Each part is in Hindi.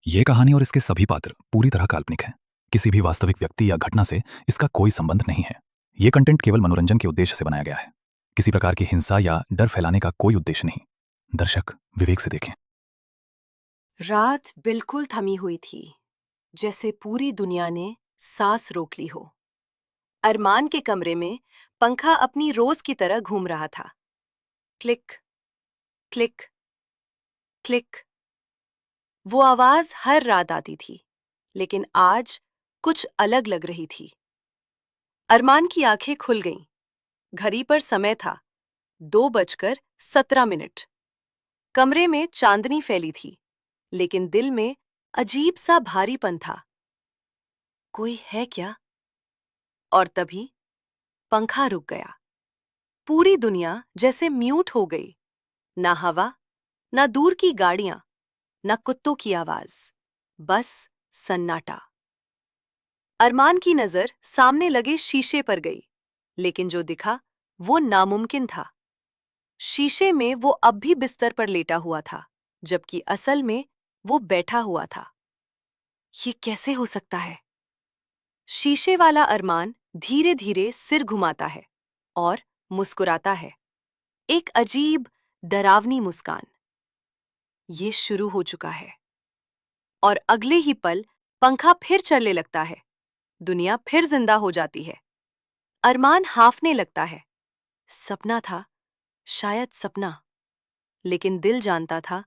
ये कहानी और इसके सभी पात्र पूरी तरह काल्पनिक हैं। किसी भी वास्तविक व्यक्ति या घटना से इसका कोई संबंध नहीं है। ये कंटेंट केवल मनोरंजन के उद्देश्य से बनाया गया है। किसी प्रकार की हिंसा या डर फैलाने का कोई उद्देश्य नहीं। दर्शक विवेक से देखें। रात बिल्कुल थमी हुई थी, जैसे पूरी दुनिया ने सांस रोक ली हो। अरमान के कमरे में पंखा अपनी रोज की तरह घूम रहा था। Click, click, click. वो आवाज हर रात आती थी, लेकिन आज कुछ अलग लग रही थी। अरमान की आंखें खुल गईं। घड़ी पर समय था 2:17। कमरे में चांदनी फैली थी, लेकिन दिल में अजीब सा भारीपन था। कोई है क्या? और तभी पंखा रुक गया। पूरी दुनिया जैसे म्यूट हो गई। ना हवा, ना दूर की गाड़ियां, ना कुत्तों की आवाज, बस सन्नाटा। अरमान की नजर सामने लगे शीशे पर गई, लेकिन जो दिखा वो नामुमकिन था। शीशे में वो अब भी बिस्तर पर लेटा हुआ था, जबकि असल में वो बैठा हुआ था। ये कैसे हो सकता है? शीशे वाला अरमान धीरे धीरे सिर घुमाता है और मुस्कुराता है। एक अजीब, डरावनी मुस्कान। ये शुरू हो चुका है। और अगले ही पल पंखा फिर चलने लगता है। दुनिया फिर जिंदा हो जाती है। अरमान हांफने लगता है। सपना था, शायद सपना। लेकिन दिल जानता था,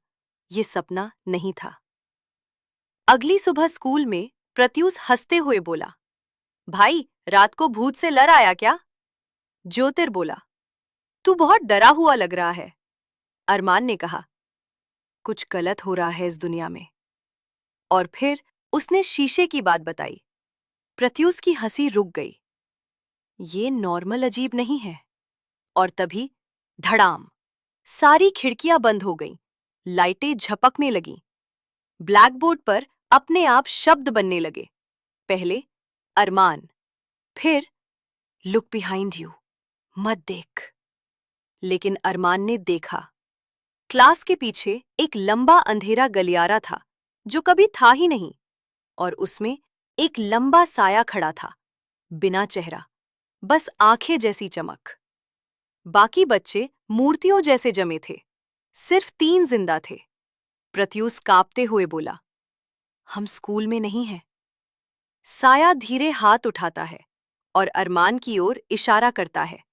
ये सपना नहीं था। अगली सुबह स्कूल में प्रत्यूष हंसते हुए बोला, भाई, रात को भूत से लड़ आया क्या? ज्योतिर बोला, तू बहुत डरा हुआ लग रहा है। अरमान ने कहा, कुछ गलत हो रहा है इस दुनिया में। और फिर उसने शीशे की बात बताई। प्रत्यूष की हंसी रुक गई। ये नॉर्मल अजीब नहीं है। और तभी धड़ाम, सारी खिड़कियां बंद हो गईं। लाइटें झपकने लगीं। ब्लैकबोर्ड पर अपने आप शब्द बनने लगे। पहले अरमान, फिर लुक बिहाइंड यू, मत देख। लेकिन अरमान ने देखा। क्लास के पीछे एक लंबा अंधेरा गलियारा था, जो कभी था ही नहीं। और उसमें एक लंबा साया खड़ा था, बिना चेहरा, बस आंखें जैसी चमक। बाकी बच्चे मूर्तियों जैसे जमे थे। सिर्फ 3 जिंदा थे। प्रत्यूष कांपते हुए बोला, हम स्कूल में नहीं हैं। साया धीरे हाथ उठाता है और अरमान की ओर इशारा करता है।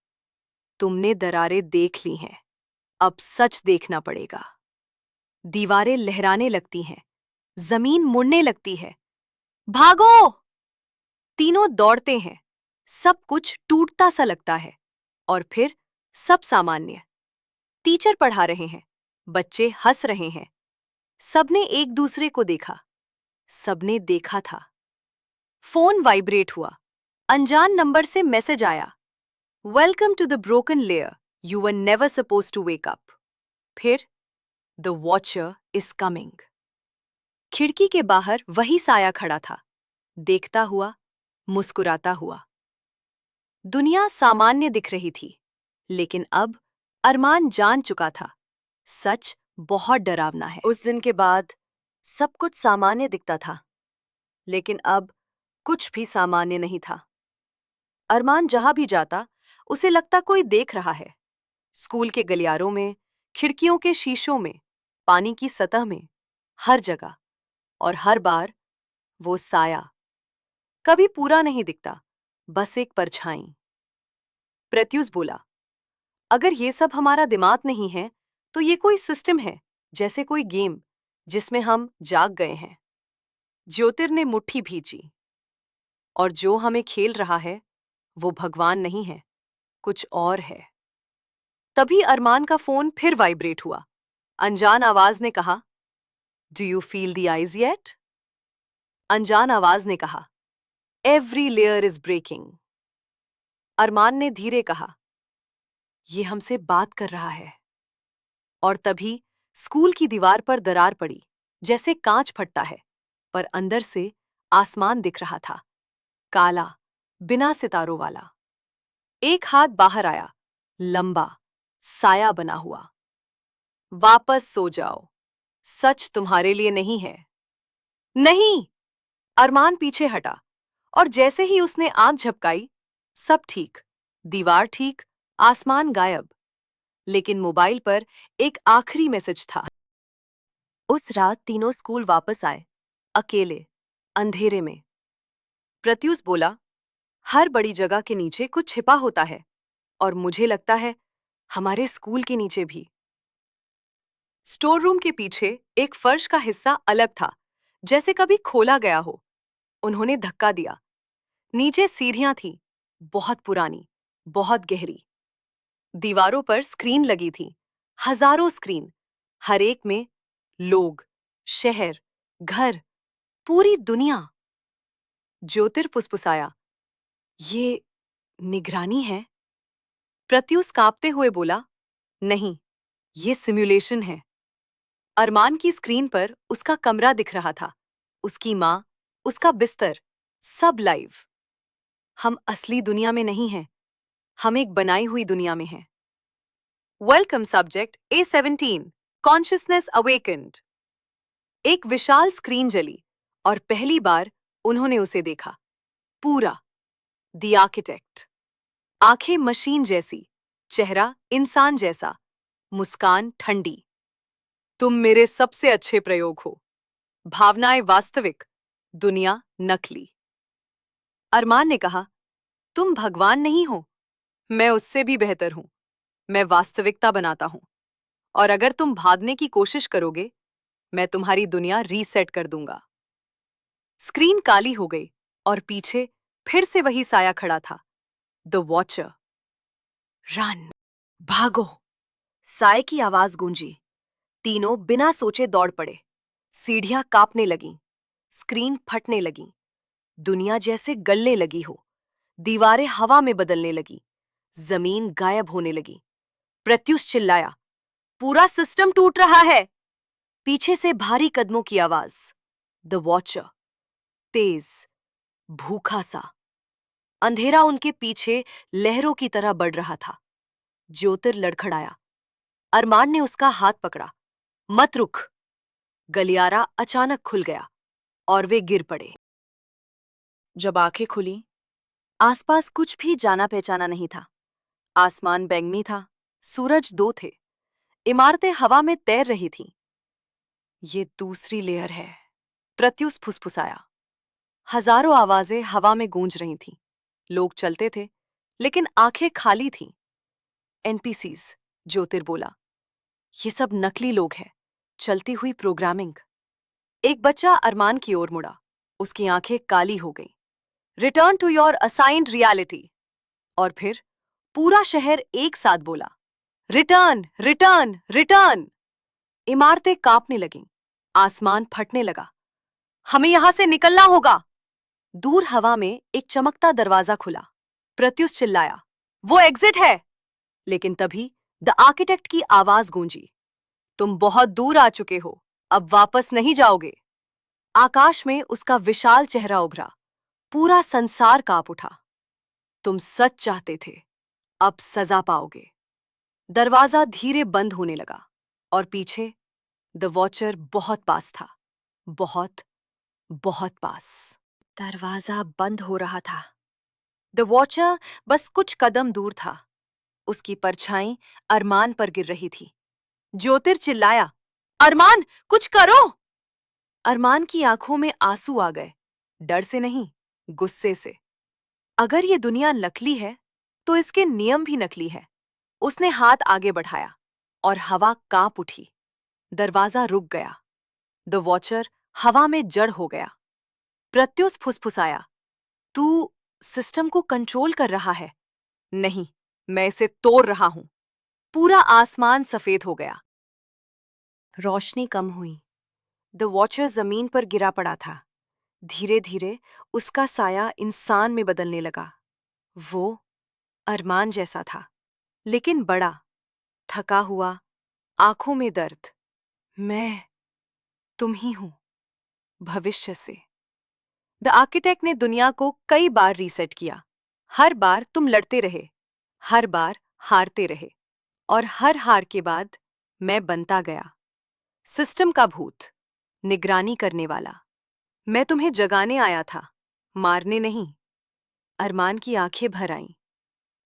तुमने दरारें देख ली हैं, अब सच देखना पड़ेगा। दीवारें लहराने लगती हैं, जमीन मुड़ने लगती है। भागो! तीनों दौड़ते हैं। सब कुछ टूटता सा लगता है। और फिर सब सामान्य। टीचर पढ़ा रहे हैं, बच्चे हंस रहे हैं। सबने एक दूसरे को देखा। सबने देखा था। फोन वाइब्रेट हुआ। अनजान नंबर से मैसेज आया, welcome to the broken layer, you were never suppose to wake up. फिर, द वॉचर इज कमिंग। खिड़की के बाहर वही साया खड़ा था, देखता हुआ, मुस्कुराता हुआ। दुनिया सामान्य दिख रही थी, लेकिन अब अरमान जान चुका था, सच बहुत डरावना है। उस दिन के बाद सब कुछ सामान्य दिखता था, लेकिन अब कुछ भी सामान्य नहीं था। अरमान जहां भी जाता, उसे लगता कोई देख रहा है। स्कूल के गलियारों में, खिड़कियों के शीशों में, पानी की सतह में, हर जगह। और हर बार वो साया, कभी पूरा नहीं दिखता, बस एक परछाई। प्रत्युष बोला, अगर ये सब हमारा दिमाग नहीं है, तो ये कोई सिस्टम है, जैसे कोई गेम जिसमें हम जाग गए हैं। ज्योतिर ने मुट्ठी भींची। और जो हमें खेल रहा है, वो भगवान नहीं है, कुछ और है। तभी अरमान का फोन फिर वाइब्रेट हुआ। अनजान आवाज ने कहा, do you feel the eyes yet? अनजान आवाज ने कहा, एवरी लेयर इज ब्रेकिंग। अरमान ने धीरे कहा, ये हमसे बात कर रहा है। और तभी स्कूल की दीवार पर दरार पड़ी, जैसे कांच फटता है, पर अंदर से आसमान दिख रहा था, काला, बिना सितारों वाला। एक हाथ बाहर आया, लंबा, साया बना हुआ। वापस सो जाओ, सच तुम्हारे लिए नहीं है। नहीं! अरमान पीछे हटा और जैसे ही उसने आंख झपकाई, सब ठीक, दीवार ठीक, आसमान गायब। लेकिन मोबाइल पर एक आखिरी मैसेज था। उस रात तीनों स्कूल वापस आए, अकेले, अंधेरे में। प्रत्यूष बोला, हर बड़ी जगह के नीचे कुछ छिपा होता है, और मुझे लगता है हमारे स्कूल के नीचे भी। स्टोर रूम के पीछे एक फर्श का हिस्सा अलग था, जैसे कभी खोला गया हो। उन्होंने धक्का दिया। नीचे सीढ़ियां थीं, बहुत पुरानी, बहुत गहरी। दीवारों पर स्क्रीन लगी थी, हजारों स्क्रीन, हर एक में लोग, शहर, घर, पूरी दुनिया। ज्योतिर फुसफुसाया, ये निगरानी है? प्रत्यूष कांपते हुए बोला, नहीं, ये सिमुलेशन है। अरमान की स्क्रीन पर उसका कमरा दिख रहा था, उसकी माँ, उसका बिस्तर, सब लाइव। हम असली दुनिया में नहीं हैं, हम एक बनाई हुई दुनिया में हैं। Welcome subject A17, consciousness awakened. एक विशाल स्क्रीन जली और पहली बार उन्होंने उसे देखा, पूरा, द आर्किटेक्ट। आंखें मशीन जैसी, चेहरा इंसान जैसा, मुस्कान ठंडी। तुम मेरे सबसे अच्छे प्रयोग हो। भावनाएं वास्तविक, दुनिया नकली। अरमान ने कहा, तुम भगवान नहीं हो, मैं उससे भी बेहतर हूं। मैं वास्तविकता बनाता हूं, और अगर तुम भागने की कोशिश करोगे, मैं तुम्हारी दुनिया रीसेट कर दूंगा। स्क्रीन काली हो गई और पीछे फिर से वही साया खड़ा था, द वॉचर। रन, भागो! साय की आवाज गूंजी। तीनों बिना सोचे दौड़ पड़े। सीढ़ियां कांपने लगीं, स्क्रीन फटने लगीं, दुनिया जैसे गलने लगी हो। दीवारें हवा में बदलने लगी, जमीन गायब होने लगी। प्रत्युष चिल्लाया, पूरा सिस्टम टूट रहा है। पीछे से भारी कदमों की आवाज। द वॉचर, तेज, भूखा सा। अंधेरा उनके पीछे लहरों की तरह बढ़ रहा था। ज्योतिर लड़खड़ाया। अरमान ने उसका हाथ पकड़ा। मत रुक! गलियारा अचानक खुल गया और वे गिर पड़े। जब आंखें खुली, आसपास कुछ भी जाना पहचाना नहीं था। आसमान बैंगनी था, सूरज दो थे, इमारतें हवा में तैर रही थीं। ये दूसरी लेयर है, प्रत्युष फुसफुसाया। हजारों आवाजें हवा में गूंज रही थीं। लोग चलते थे, लेकिन आंखें खाली थीं। एनपीसीज, ज्योतिर बोला, ये सब नकली लोग हैं, चलती हुई प्रोग्रामिंग। एक बच्चा अरमान की ओर मुड़ा, उसकी आंखें काली हो गईं। Return to your assigned reality. और फिर पूरा शहर एक साथ बोला, रिटर्न, रिटर्न, रिटर्न। इमारतें कांपने लगीं, आसमान फटने लगा। हमें यहां से निकलना होगा। दूर हवा में एक चमकता दरवाजा खुला। प्रत्युष चिल्लाया, वो एग्जिट है। लेकिन तभी द आर्किटेक्ट की आवाज गूंजी, तुम बहुत दूर आ चुके हो, अब वापस नहीं जाओगे। आकाश में उसका विशाल चेहरा उभरा, पूरा संसार कांप उठा। तुम सच चाहते थे, अब सजा पाओगे। दरवाजा धीरे बंद होने लगा और पीछे द वॉचर बहुत पास था, बहुत, बहुत पास। दरवाजा बंद हो रहा था। द वॉचर बस कुछ कदम दूर था। उसकी परछाई अरमान पर गिर रही थी। ज्योतिर चिल्लाया, अरमान, कुछ करो! अरमान की आंखों में आंसू आ गए, डर से नहीं, गुस्से से। अगर ये दुनिया नकली है, तो इसके नियम भी नकली है। उसने हाथ आगे बढ़ाया और हवा कांप उठी। दरवाजा रुक गया। द वॉचर हवा में जड़ हो गया। प्रत्युष फुसफुसाया, तू सिस्टम को कंट्रोल कर रहा है। नहीं, मैं इसे तोड़ रहा हूं। पूरा आसमान सफेद हो गया। रोशनी कम हुई। द वॉचर जमीन पर गिरा पड़ा था। धीरे धीरे उसका साया इंसान में बदलने लगा। वो अरमान जैसा था, लेकिन बड़ा, थका हुआ, आंखों में दर्द। मैं तुम ही हूं, भविष्य से। द आर्किटेक्ट ने दुनिया को कई बार रीसेट किया। हर बार तुम लड़ते रहे, हर बार हारते रहे, और हर हार के बाद मैं बनता गया, सिस्टम का भूत, निगरानी करने वाला, मैं तुम्हें जगाने आया था, मारने नहीं। अरमान की आंखें भर आईं।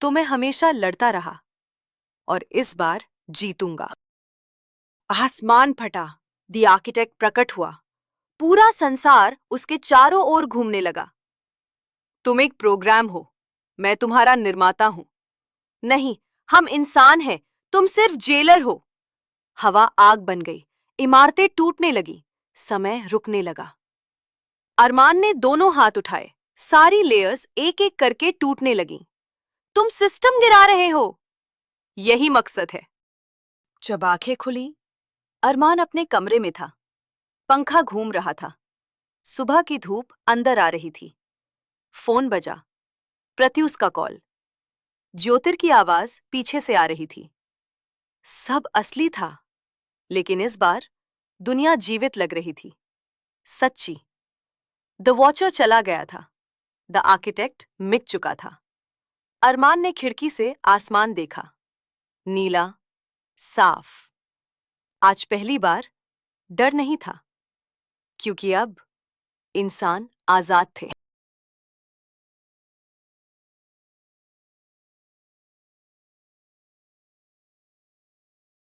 तो मैं हमेशा लड़ता रहा और इस बार जीतूंगा। आसमान फटा। द आर्किटेक्ट प्रकट हुआ। पूरा संसार उसके चारों ओर घूमने लगा। तुम एक प्रोग्राम हो, मैं तुम्हारा निर्माता हूं। नहीं, हम इंसान हैं, तुम सिर्फ जेलर हो। हवा आग बन गई, इमारतें टूटने लगी, समय रुकने लगा। अरमान ने दोनों हाथ उठाए, सारी लेयर्स एक एक करके टूटने लगीं। तुम सिस्टम गिरा रहे हो। यही मकसद है। जब आंखें खुली, अरमान अपने कमरे में था। पंखा घूम रहा था। सुबह की धूप अंदर आ रही थी। फोन बजा। प्रत्युष का कॉल। ज्योतिर की आवाज पीछे से आ रही थी। सब असली था, लेकिन इस बार दुनिया जीवित लग रही थी, सच्ची। द वॉचर चला गया था। द आर्किटेक्ट मिट चुका था। अरमान ने खिड़की से आसमान देखा, नीला, साफ। आज पहली बार डर नहीं था, क्योंकि अब इंसान आजाद थे।